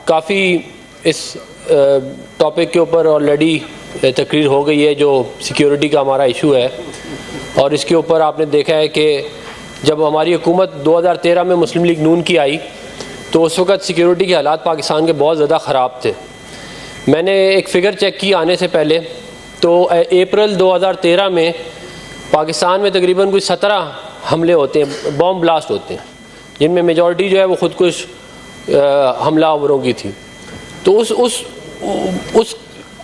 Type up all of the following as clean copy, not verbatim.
کافی اس topic کے اوپر already تقریر ہو گئی ہے جو سیکیورٹی کا ہمارا ایشو ہے، اور اس کے اوپر آپ نے دیکھا ہے کہ جب ہماری حکومت 2013 میں مسلم لیگ نون کی آئی تو اس وقت سیکیورٹی کے حالات پاکستان کے بہت زیادہ خراب تھے۔ میں نے ایک فگر چیک کی آنے سے پہلے، تو اپریل 2013 میں پاکستان میں تقریباً کوئی 17 حملے ہوتے ہیں، بام بلاسٹ ہوتے ہیں، جن میں میجورٹی جو ہے وہ خودکش حملہ آوروں کی تھی۔ تو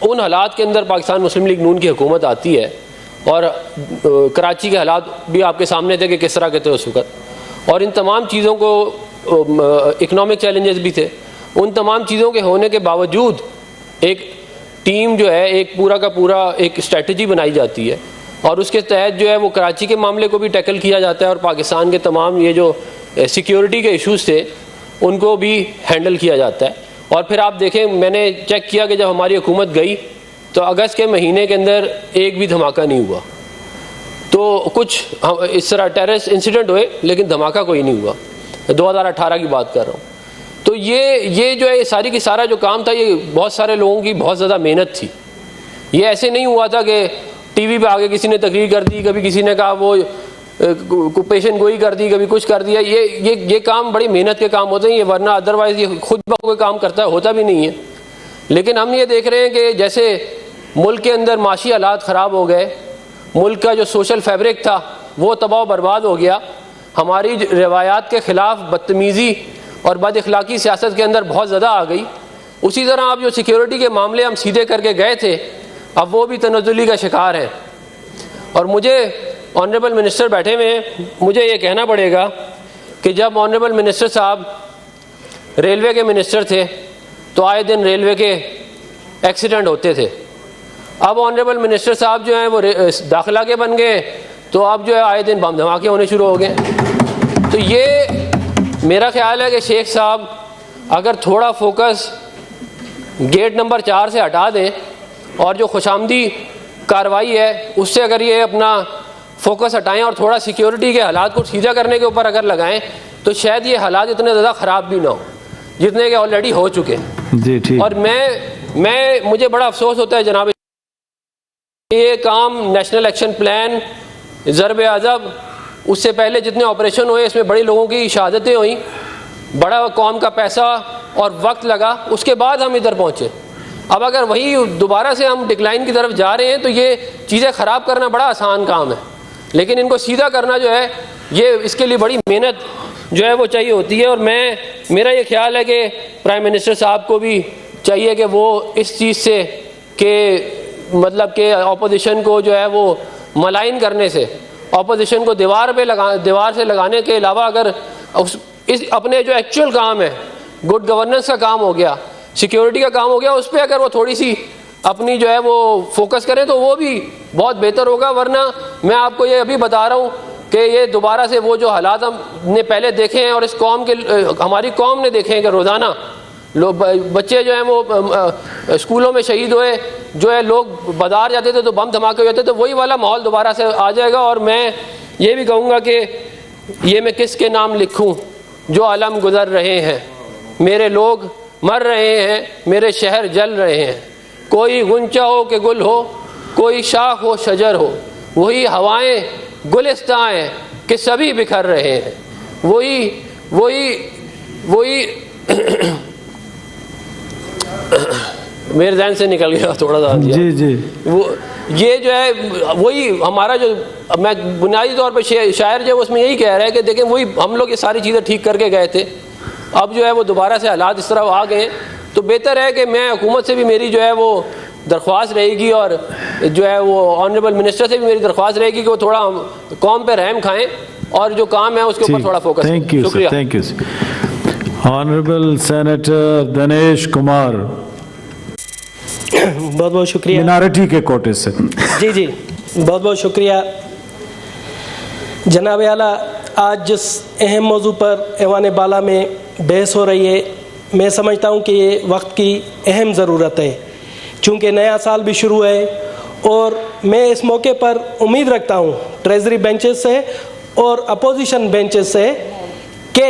ان حالات کے اندر پاکستان مسلم لیگ نون کی حکومت آتی ہے، اور کراچی کے حالات بھی آپ کے سامنے تھے کہ کس طرح کے تھے اس وقت، اور ان تمام چیزوں کو اکنامک چیلنجز بھی تھے۔ ان تمام چیزوں کے ہونے کے باوجود ایک ٹیم جو ہے، ایک پورا کا پورا ایک اسٹریٹجی بنائی جاتی ہے، اور اس کے تحت جو ہے وہ کراچی کے معاملے کو بھی ٹیکل کیا جاتا ہے، اور پاکستان کے تمام یہ جو سیکیورٹی کے ایشوز تھے ان کو بھی ہینڈل کیا جاتا ہے۔ اور پھر آپ دیکھیں، میں نے چیک کیا کہ جب ہماری حکومت گئی تو اگست کے مہینے کے اندر ایک بھی دھماکہ نہیں ہوا۔ تو کچھ اس طرح ٹیررسٹ انسیڈنٹ ہوئے لیکن دھماکہ کوئی نہیں ہوا، 2018 کی بات کر رہا ہوں۔ تو یہ جو ہے ساری کی سارا جو کام تھا، یہ بہت سارے لوگوں کی بہت زیادہ محنت تھی۔ یہ ایسے نہیں ہوا تھا کہ ٹی وی پہ آگے کسی نے تقریر کر دی، کبھی کسی نے کہا وہ پیشن گوئی کر دی، کبھی کچھ کر دیا۔ یہ کام بڑی محنت کے کام ہوتے ہیں، یہ ورنہ ادروائز یہ خود بخود کام کرتا ہوتا بھی نہیں ہے۔ لیکن ہم یہ دیکھ رہے ہیں کہ جیسے ملک کے اندر معاشی حالات خراب ہو گئے، ملک کا جو سوشل فیبرک تھا وہ تباہ و برباد ہو گیا، ہماری روایات کے خلاف بدتمیزی اور بد اخلاقی سیاست کے اندر بہت زیادہ آ گئی۔ اسی طرح اب جو سیکیورٹی کے معاملے ہم سیدھے کر کے گئے تھے، اب وہ بھی تنزلی کا شکار ہیں۔ اور مجھے آنریبل منسٹر بیٹھے ہوئے ہیں، مجھے یہ کہنا پڑے گا کہ جب آنریبل منسٹر صاحب ریلوے کے منسٹر تھے تو آئے دن ریلوے کے ایکسیڈنٹ ہوتے تھے۔ اب آنریبل منسٹر صاحب جو ہیں وہ داخلہ کے بن گئے، تو اب جو ہے آئے دن بم دھماکے ہونے شروع ہو گئے۔ تو یہ میرا خیال ہے کہ شیخ صاحب اگر تھوڑا فوکس گیٹ نمبر 4 سے ہٹا دیں، اور جو خوشامدی کارروائی ہے اس سے اگر یہ اپنا فوکس ہٹائیں اور تھوڑا سیکیورٹی کے حالات کو سیدھا کرنے کے اوپر اگر لگائیں، تو شاید یہ حالات اتنے زیادہ خراب بھی نہ ہوں جتنے کہ آلریڈی ہو چکے ہیں۔ جی ٹھیک۔ اور مجھے بڑا افسوس ہوتا ہے جناب، یہ کام national action plan, Zarb Azb, اس سے پہلے جتنے آپریشن ہوئے اس میں بڑی لوگوں کی شہادتیں ہوئیں، بڑا قوم کا پیسہ اور وقت لگا، اس کے بعد ہم ادھر پہنچے۔ اب اگر وہی دوبارہ سے ہم ڈکلائن کی طرف جا رہے ہیں تو یہ چیزیں خراب کرنا بڑا آسان کام ہے، لیکن ان کو سیدھا کرنا جو ہے یہ اس کے لیے بڑی محنت جو ہے وہ چاہیے ہوتی ہے۔ اور میرا یہ خیال ہے کہ پرائم منسٹر صاحب کو بھی چاہیے کہ وہ اس چیز سے کہ مطلب کہ اپوزیشن کو جو ہے وہ ملائن کرنے سے، اپوزیشن کو دیوار سے لگانے کے علاوہ اگر اپنے جو ایکچوئل کام ہے، گڈ گورننس کا کام ہو گیا، سیکیورٹی کا کام ہو گیا، اس پہ اگر وہ تھوڑی سی اپنی جو ہے وہ فوکس کریں تو وہ بھی بہت بہتر ہوگا۔ ورنہ میں آپ کو یہ ابھی بتا رہا ہوں کہ یہ دوبارہ سے وہ جو حالات ہم نے پہلے دیکھے ہیں، اور اس قوم کے ہماری قوم نے دیکھے ہیں کہ روزانہ بچے جو ہیں وہ اسکولوں میں شہید ہوئے، جو ہے لوگ بازار جاتے تھے تو بم دھماکے ہوتے تھے، وہی والا ماحول دوبارہ سے آ جائے گا۔ اور میں یہ بھی کہوں گا کہ یہ میں کس کے نام لکھوں جو علم گزر رہے ہیں، میرے لوگ مر رہے ہیں، میرے شہر جل رہے ہیں، کوئی غنچہ ہو کہ گل ہو، کوئی شاخ ہو شجر ہو، وہی ہوائیں گلستاں ہیں کہ سبھی بکھر رہے ہیں، وہی میرے ذہن سے نکل گیا تھوڑا سا۔ جی یہ جو ہے وہی ہمارا جو میں بنیادی طور پہ شاعر جو اس میں یہی کہہ رہا ہے کہ دیکھیں وہی ہم لوگ یہ ساری چیزیں ٹھیک کر کے گئے تھے، اب جو ہے وہ دوبارہ سے حالات اس طرح آ گئے ہیں۔ تو بہتر ہے کہ میں حکومت سے بھی میری جو ہے وہ درخواست رہے گی، اور جو ہے وہ آنریبل منسٹر سے بھی میری درخواست رہے گی کہ وہ تھوڑا قوم پہ رحم کھائیں اور جو کام ہے اس کے اوپر تھوڑا فوکس کریں۔ شکریہ۔ Thank you. Honourable senator Dinesh Kumar, بہت بہت شکریہ، منارٹی کے کوٹے سے۔ جی بہت بہت شکریہ جناب اعلیٰ۔ آج جس اہم موضوع پر ایوان بالا میں بحث ہو رہی ہے، میں سمجھتا ہوں کہ یہ وقت کی اہم ضرورت ہے، چونکہ نیا سال بھی شروع ہے، اور میں اس موقع پر امید رکھتا ہوں ٹریزری بینچز سے اور اپوزیشن بینچز سے کہ